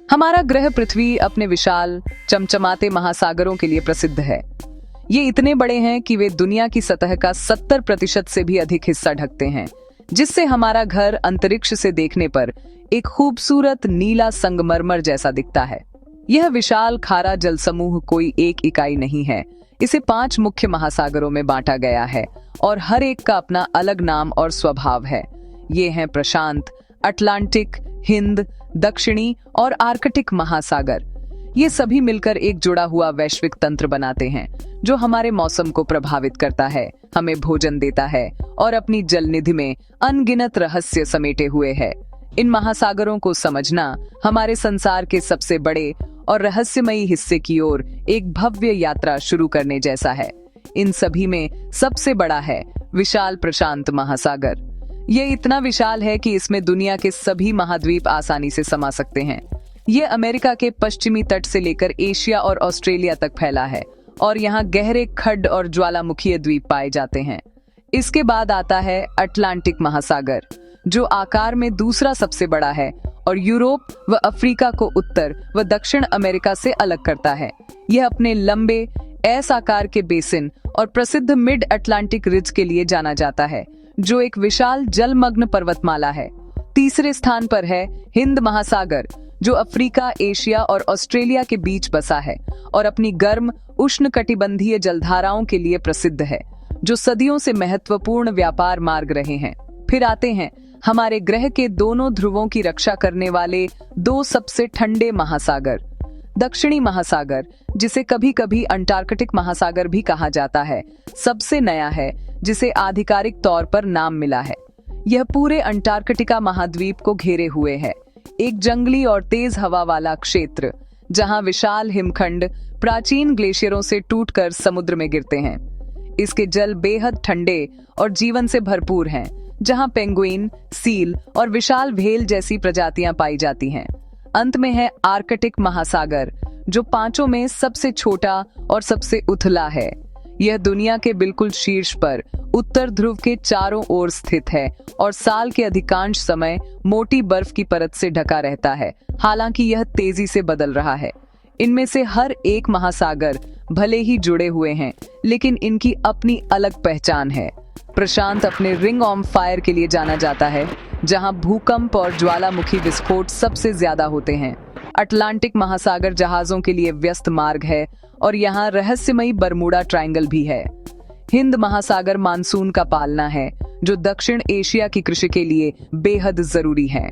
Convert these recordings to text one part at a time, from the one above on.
हमारा ग्रह पृथ्वी अपने विशाल चमचमाते महासागरों के लिए प्रसिद्ध है। ये इतने बड़े हैं कि वे दुनिया की सतह का 70% से भी अधिक हिस्सा ढकते हैं, जिससे हमारा घर अंतरिक्ष से देखने पर एक खूबसूरत नीला संगमरमर जैसा दिखता है। यह विशाल खारा जल समूह कोई एक इकाई नहीं है। इसे 5 मुख्य महासागरों में बांटा गया है और हर एक का अपना अलग नाम और स्वभाव है। ये हैं प्रशांत, अटलांटिक, हिंद, दक्षिणी और आर्कटिक महासागर। ये सभी मिलकर एक जुड़ा हुआ वैश्विक तंत्र बनाते हैं, जो हमारे मौसम को प्रभावित करता है, हमें भोजन देता है और अपनी जल निधि में अनगिनत रहस्य समेटे हुए है। इन महासागरों को समझना हमारे संसार के सबसे बड़े और रहस्यमयी हिस्से की ओर एक भव्य यात्रा शुरू करने जैसा है। इन सभी में सबसे बड़ा है विशाल प्रशांत महासागर। ये इतना विशाल है कि इसमें दुनिया के सभी महाद्वीप आसानी से समा सकते हैं। ये अमेरिका के पश्चिमी तट से लेकर एशिया और ऑस्ट्रेलिया तक फैला है और यहाँ गहरे खड्ड और ज्वालामुखीय द्वीप पाए जाते हैं। इसके बाद आता है अटलांटिक महासागर, जो आकार में दूसरा सबसे बड़ा है और यूरोप व अफ्रीका को उत्तर व दक्षिण अमेरिका से अलग करता है। यह अपने लंबे एस आकार के बेसिन और प्रसिद्ध मिड अटलांटिक रिज के लिए जाना जाता है, जो एक विशाल जलमग्न पर्वतमाला है। तीसरे स्थान पर है हिंद महासागर, जो अफ्रीका, एशिया और ऑस्ट्रेलिया के बीच बसा है और अपनी गर्म उष्णकटिबंधीय जलधाराओं के लिए प्रसिद्ध है, जो सदियों से महत्वपूर्ण व्यापार मार्ग रहे हैं। फिर आते हैं हमारे ग्रह के दोनों ध्रुवों की रक्षा करने वाले 2 सबसे ठंडे महासागर। दक्षिणी महासागर, जिसे कभी कभी अंटार्कटिक महासागर भी कहा जाता है, सबसे नया है, जिसे आधिकारिक तौर पर नाम मिला है। यह पूरे अंटार्कटिका महाद्वीप को घेरे हुए है, एक जंगली और तेज हवा वाला क्षेत्र, जहां विशाल हिमखंड प्राचीन ग्लेशियरों से टूटकर समुद्र में गिरते हैं। इसके जल बेहद ठंडे और जीवन से भरपूर हैं, जहां पेंगुइन, सील और विशाल व्हेल जैसी प्रजातियां पाई जाती हैं। अंत में है आर्कटिक महासागर, जो 5 में सबसे छोटा और सबसे उथला है। यह दुनिया के बिल्कुल शीर्ष पर उत्तर ध्रुव के चारों ओर स्थित है और साल के अधिकांश समय मोटी बर्फ की परत से ढका रहता है, हालांकि यह तेजी से बदल रहा है। इनमें से हर एक महासागर भले ही जुड़े हुए हैं, लेकिन इनकी अपनी अलग पहचान है। प्रशांत अपने रिंग ऑफ फायर के लिए जाना जाता है, जहां भूकंप और ज्वालामुखी विस्फोट सबसे ज्यादा होते हैं। अटलांटिक महासागर जहाजों के लिए व्यस्त मार्ग है और यहाँ रहस्यमयी बरमूडा ट्रायंगल भी है। हिंद महासागर मानसून का पालना है, जो दक्षिण एशिया की कृषि के लिए बेहद जरूरी है।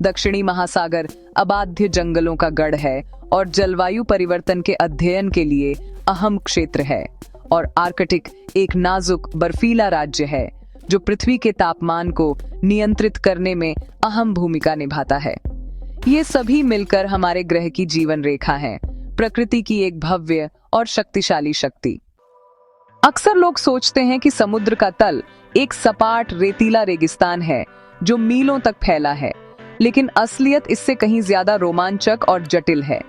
दक्षिणी महासागर अबाध्य जंगलों का गढ़ है और जलवायु परिवर्तन के अध्ययन के लिए अहम क्षेत्र है। और आर्कटिक एक नाजुक बर्फीला राज्य है, जो पृथ्वी के तापमान को नियंत्रित करने में अहम भूमिका निभाता है। ये सभी मिलकर हमारे ग्रह की जीवन रेखा है, प्रकृति की एक भव्य और शक्तिशाली शक्ति। अक्सर लोग सोचते हैं कि समुद्र का तल एक सपाट रेतीला रेगिस्तान है, जो मीलों तक फैला है, लेकिन असलियत इससे कहीं ज्यादा रोमांचक और जटिल है।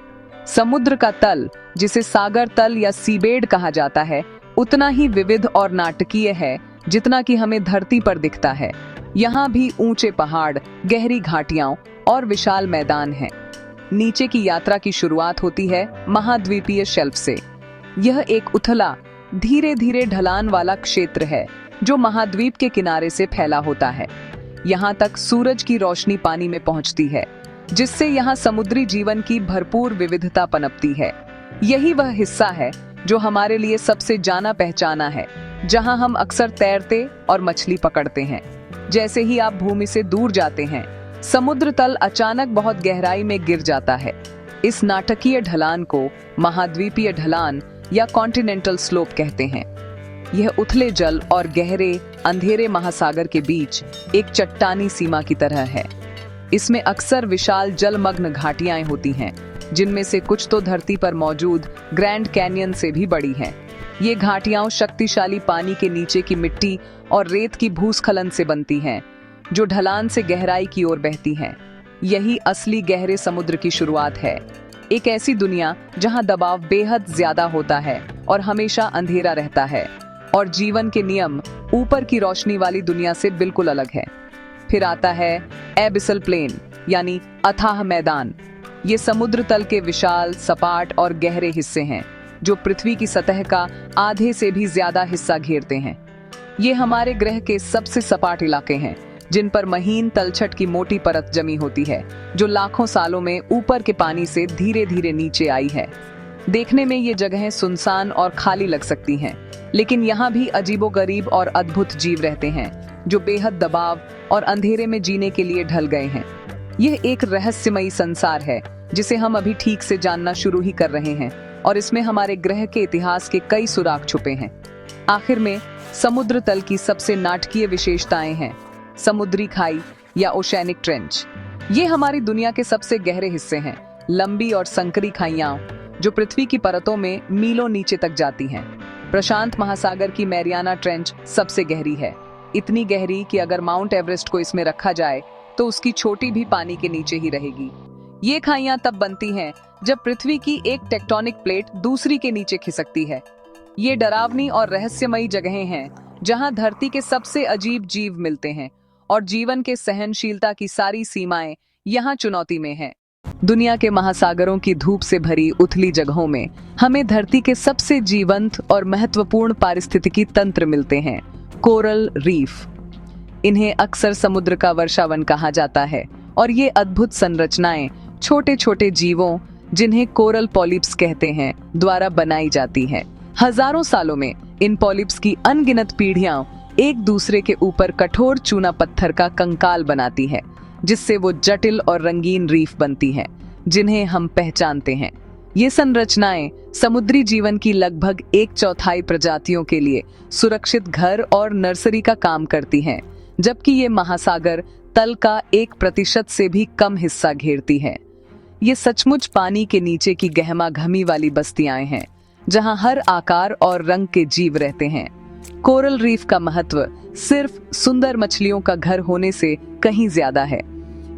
समुद्र का तल, जिसे सागर तल या सीबेड कहा जाता है, उतना ही विविध और नाटकीय है जितना कि हमें धरती पर दिखता है। यहाँ भी ऊंचे पहाड़, गहरी घाटियां और विशाल मैदान हैं। नीचे की यात्रा की शुरुआत होती है महाद्वीपीय शेल्फ से। यह एक उथला, धीरे धीरे ढलान वाला क्षेत्र है, जो महाद्वीप के किनारे से फैला होता है। यहाँ तक सूरज की रोशनी पानी में पहुँचती है, जिससे यहाँ समुद्री जीवन की भरपूर विविधता पनपती है। यही वह हिस्सा है जो हमारे लिए सबसे जाना पहचाना है, जहाँ हम अक्सर तैरते और मछली पकड़ते हैं। जैसे ही आप भूमि से दूर जाते हैं, समुद्र तल अचानक बहुत गहराई में गिर जाता है। इस नाटकीय ढलान को महाद्वीपीय ढलान या कॉन्टिनेंटल स्लोप कहते हैं। यह उथले जल और गहरे अंधेरे महासागर के बीच एक चट्टानी सीमा की तरह है। इसमें अक्सर विशाल जलमग्न घाटियां होती हैं, जिनमें से कुछ तो धरती पर मौजूद ग्रैंड कैनियन से भी बड़ी हैं। ये घाटियां शक्तिशाली पानी के नीचे की मिट्टी और रेत की भूस्खलन से बनती हैं, जो ढलान से गहराई की ओर बहती हैं। यही असली गहरे समुद्र की शुरुआत है, एक ऐसी दुनिया जहां दबाव बेहद ज्यादा होता है और हमेशा अंधेरा रहता है, और जीवन के नियम ऊपर की रोशनी वाली दुनिया से बिल्कुल अलग है। फिर आता है एबिसल प्लेन, यानी अथाह मैदान। ये समुद्र तल के विशाल, सपाट और गहरे हिस्से हैं जो पृथ्वी की सतह का आधे से भी ज्यादा हिस्सा घेरते हैं। ये हमारे ग्रह के सबसे सपाट इलाके हैं जिन पर महीन तलछट की मोटी परत जमी होती है जो लाखों सालों में ऊपर के पानी से धीरे धीरे नीचे आई है। देखने में ये जगहें सुनसान और खाली लग सकती हैं, लेकिन यहाँ भी अजीबोगरीब और अद्भुत जीव रहते हैं जो बेहद दबाव और अंधेरे में जीने के लिए ढल गए हैं। यह एक रहस्यमयी संसार है जिसे हम अभी ठीक से जानना शुरू ही कर रहे हैं और इसमें हमारे ग्रह के इतिहास के कई सुराग छुपे हैं। आखिर में समुद्र तल की सबसे नाटकीय विशेषताएं हैं समुद्री खाई या ओशैनिक ट्रेंच। ये हमारी दुनिया के सबसे गहरे हिस्से हैं, लंबी और संकरी खाइयां जो पृथ्वी की परतों में मीलों नीचे तक जाती हैं। प्रशांत महासागर की मैरियाना ट्रेंच सबसे गहरी है, इतनी गहरी कि अगर माउंट एवरेस्ट को इसमें रखा जाए तो उसकी चोटी भी पानी के नीचे ही रहेगी। ये खाइयां तब बनती हैं जब पृथ्वी की एक टेक्टोनिक प्लेट दूसरी के नीचे खिसकती है। ये डरावनी और रहस्यमयी जगहें हैं जहां धरती के सबसे अजीब जीव मिलते हैं और जीवन के सहनशीलता की सारी सीमाएं यहाँ चुनौती में हैं। दुनिया के महासागरों की धूप से भरी उथली जगहों में हमें धरती के सबसे जीवंत और महत्वपूर्ण पारिस्थितिकी तंत्र मिलते हैं, कोरल रीफ। इन्हें अक्सर समुद्र का वर्षावन कहा जाता है और ये अद्भुत संरचनाएं छोटे छोटे जीवों, जिन्हें कोरल पॉलिप्स कहते हैं, द्वारा बनाई जाती हैं। हजारों सालों में इन पॉलिप्स की अनगिनत पीढ़ियां एक दूसरे के ऊपर कठोर चूना पत्थर का कंकाल बनाती है, जिससे वो जटिल और रंगीन रीफ बनती हैं, जिन्हें हम पहचानते हैं। ये संरचनाएं समुद्री जीवन की लगभग 1/4 प्रजातियों के लिए सुरक्षित घर और नर्सरी का काम करती हैं, जबकि ये महासागर तल का 1% से भी कम हिस्सा घेरती हैं। ये सचमुच पानी के नीचे की गहमा घमी वाली बस्तियां हैं, जहां हर आकार और रंग के जीव रहते हैं। कोरल रीफ का महत्व सिर्फ सुंदर मछलियों का घर होने से कहीं ज्यादा है।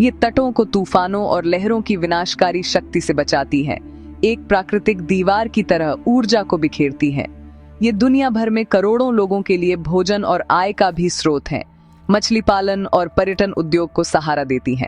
ये तटों को तूफानों और लहरों की विनाशकारी शक्ति से बचाती है, एक प्राकृतिक दीवार की तरह ऊर्जा को बिखेरती है। ये दुनिया भर में करोड़ों लोगों के लिए भोजन और आय का भी स्रोत है, मछली पालन और पर्यटन उद्योग को सहारा देती है।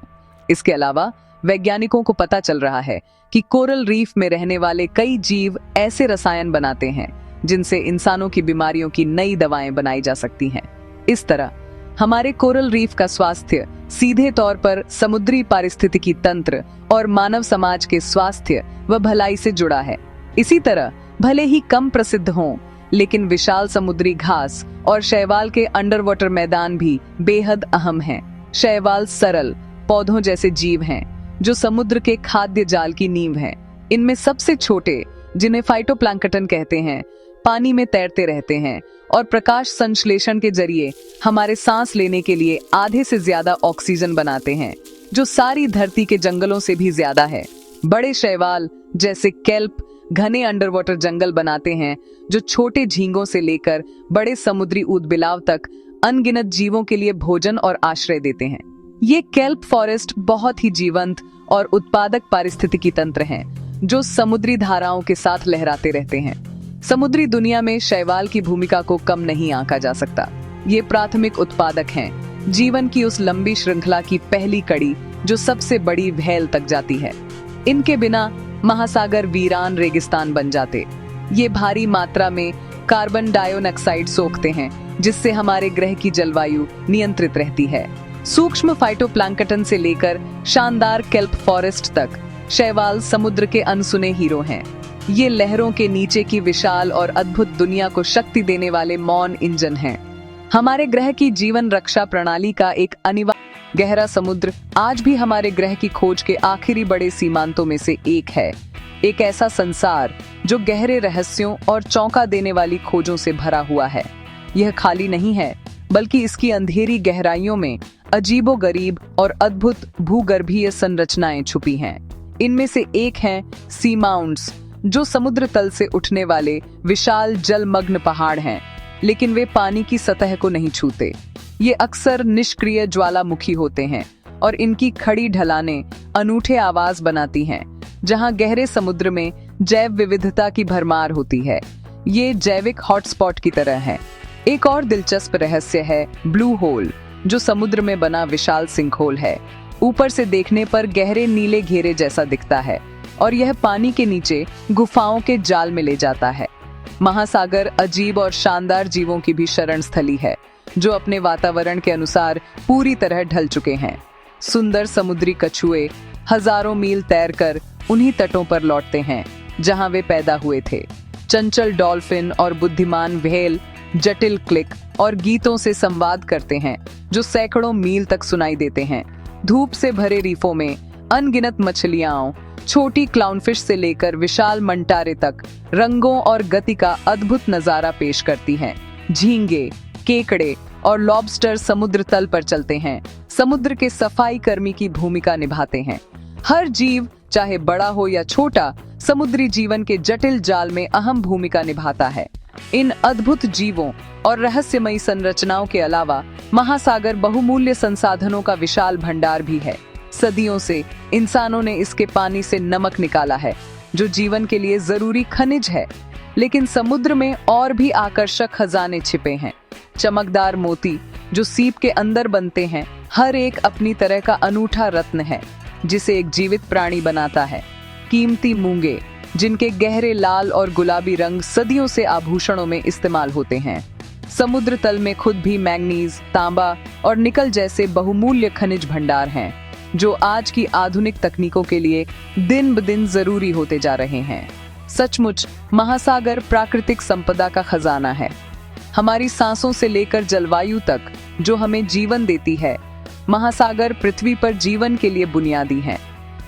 इसके अलावा वैज्ञानिकों को पता चल रहा है कि कोरल रीफ में रहने वाले कई जीव ऐसे रसायन बनाते हैं जिनसे इंसानों की बीमारियों की नई दवाएं बनाई जा सकती हैं। इस तरह हमारे कोरल रीफ का स्वास्थ्य सीधे तौर पर समुद्री पारिस्थितिकी तंत्र और मानव समाज के स्वास्थ्य व भलाई से जुड़ा है। इसी तरह भले ही कम प्रसिद्ध हों, लेकिन विशाल समुद्री घास और शैवाल के अंडरवाटर मैदान भी बेहद अहम हैं। शैवाल सरल पौधों जैसे जीव हैं जो समुद्र के खाद्य जाल की नींव हैं। इनमें सबसे छोटे, जिन्हें फाइटोप्लैंक्टन कहते हैं, पानी में तैरते रहते हैं और प्रकाश संश्लेषण के जरिए हमारे सांस लेने के लिए आधे से ज्यादा ऑक्सीजन बनाते हैं, जो सारी धरती के जंगलों से भी ज्यादा है। बड़े शैवाल जैसे केल्प घने अंडरवाटर जंगल बनाते हैं जो छोटे झींगों से लेकर बड़े समुद्री ऊदबिलाव तक अनगिनत जीवों के लिए भोजन और आश्रय देते हैं। ये केल्प फॉरेस्ट बहुत ही जीवंत और उत्पादक पारिस्थितिकी तंत्र हैं जो समुद्री धाराओं के साथ लहराते रहते हैं। समुद्री दुनिया में शैवाल की भूमिका को कम नहीं आंका जा सकता। ये प्राथमिक उत्पादक हैं, जीवन की उस लंबी श्रृंखला की पहली कड़ी जो सबसे बड़ी व्हेल तक जाती है। इनके बिना महासागर वीरान रेगिस्तान बन जाते। ये भारी मात्रा में कार्बन डाइऑक्साइड सोखते हैं, जिससे हमारे ग्रह की जलवायु नियंत्रित रहती है। सूक्ष्म फाइटोप्लैंक्टन से लेकर शानदार केल्प फॉरेस्ट तक शैवाल समुद्र के अनसुने हीरो हैं। ये लहरों के नीचे की विशाल और अद्भुत दुनिया को शक्ति देने वाले मौन इंजन हैं। हमारे ग्रह की जीवन रक्षा प्रणाली का एक अनिवार्य गहरा समुद्र आज भी हमारे ग्रह की खोज के आखिरी बड़े सीमांतों में से एक है। एक ऐसा संसार जो गहरे रहस्यों और चौंका देने वाली खोजों से भरा हुआ है। यह खाली नहीं है, बल्कि इसकी अंधेरी गहराइयों में अजीबोगरीब और अद्भुत भूगर्भीय संरचनाएं छुपी हैं। इनमें से एक है सी माउंट्स, जो समुद्र तल से उठने वाले विशाल जलमग्न पहाड़ हैं, लेकिन वे पानी की सतह को नहीं छूते। ये अक्सर निष्क्रिय ज्वालामुखी होते हैं और इनकी खड़ी ढलानें अनूठे आवाज बनाती हैं, जहां गहरे समुद्र में जैव विविधता की भरमार होती है। ये जैविक हॉटस्पॉट की तरह है। एक और दिलचस्प रहस्य है ब्लू होल, जो समुद्र में बना विशाल सिंकहोल है। ऊपर से देखने पर गहरे नीले घेरे जैसा दिखता है और यह पानी के नीचे गुफाओं के जाल में ले जाता है। महासागर अजीब और शानदार जीवों की भी शरण स्थली है, जो अपने वातावरण के अनुसार पूरी तरह ढल चुके हैं। सुंदर समुद्री कछुए हजारों मील तैरकर उन्हीं तटों पर लौटते हैं जहां वे पैदा हुए थे। चंचल डॉल्फिन और बुद्धिमान व्हेल जटिल क्लिक और गीतों से संवाद करते हैं जो सैकड़ों मील तक सुनाई देते हैं। धूप से भरे रीफों में अनगिनत मछलियां छोटी क्लाउनफिश से लेकर विशाल मंटारे तक रंगों और गति का अद्भुत नजारा पेश करती हैं। झींगे, केकड़े और लॉबस्टर समुद्र तल पर चलते हैं, समुद्र के सफाई कर्मी की भूमिका निभाते हैं। हर जीव, चाहे बड़ा हो या छोटा, समुद्री जीवन के जटिल जाल में अहम भूमिका निभाता है। इन अद्भुत जीवों और रहस्यमयी संरचनाओं के अलावा महासागर बहुमूल्य संसाधनों का विशाल भंडार भी है। सदियों से इंसानों ने इसके पानी से नमक निकाला है, जो जीवन के लिए जरूरी खनिज है। लेकिन समुद्र में और भी आकर्षक खजाने छिपे हैं। चमकदार मोती जो सीप के अंदर बनते हैं, हर एक अपनी तरह का अनूठा रत्न है जिसे एक जीवित प्राणी बनाता है। कीमती मूंगे जिनके गहरे लाल और गुलाबी रंग सदियों से आभूषणों में इस्तेमाल होते हैं। समुद्र तल में खुद भी मैंगनीज, तांबा और निकल जैसे बहुमूल्य खनिज भंडार हैं, जो आज की आधुनिक तकनीकों के लिए दिन ब दिन जरूरी होते जा रहे हैं। सचमुच महासागर प्राकृतिक संपदा का खजाना है। हमारी सांसों से लेकर जलवायु तक जो हमें जीवन देती है, महासागर पृथ्वी पर जीवन के लिए बुनियादी हैं।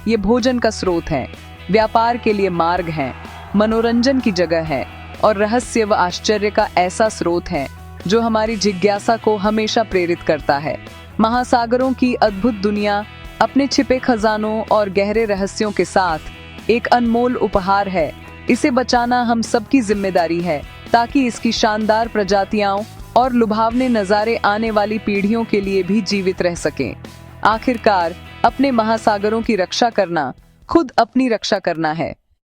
ये भोजन का स्रोत है, व्यापार के लिए मार्ग है, मनोरंजन की जगह है और रहस्य व आश्चर्य का ऐसा स्रोत है जो हमारी जिज्ञासा को हमेशा प्रेरित करता है। महासागरों की अद्भुत दुनिया अपने छिपे खजानों और गहरे रहस्यों के साथ एक अनमोल उपहार है। इसे बचाना हम सबकी जिम्मेदारी है, ताकि इसकी शानदार प्रजातियां और लुभावने नजारे आने वाली पीढ़ियों के लिए भी जीवित रह सकें। आखिरकार अपने महासागरों की रक्षा करना खुद अपनी रक्षा करना है।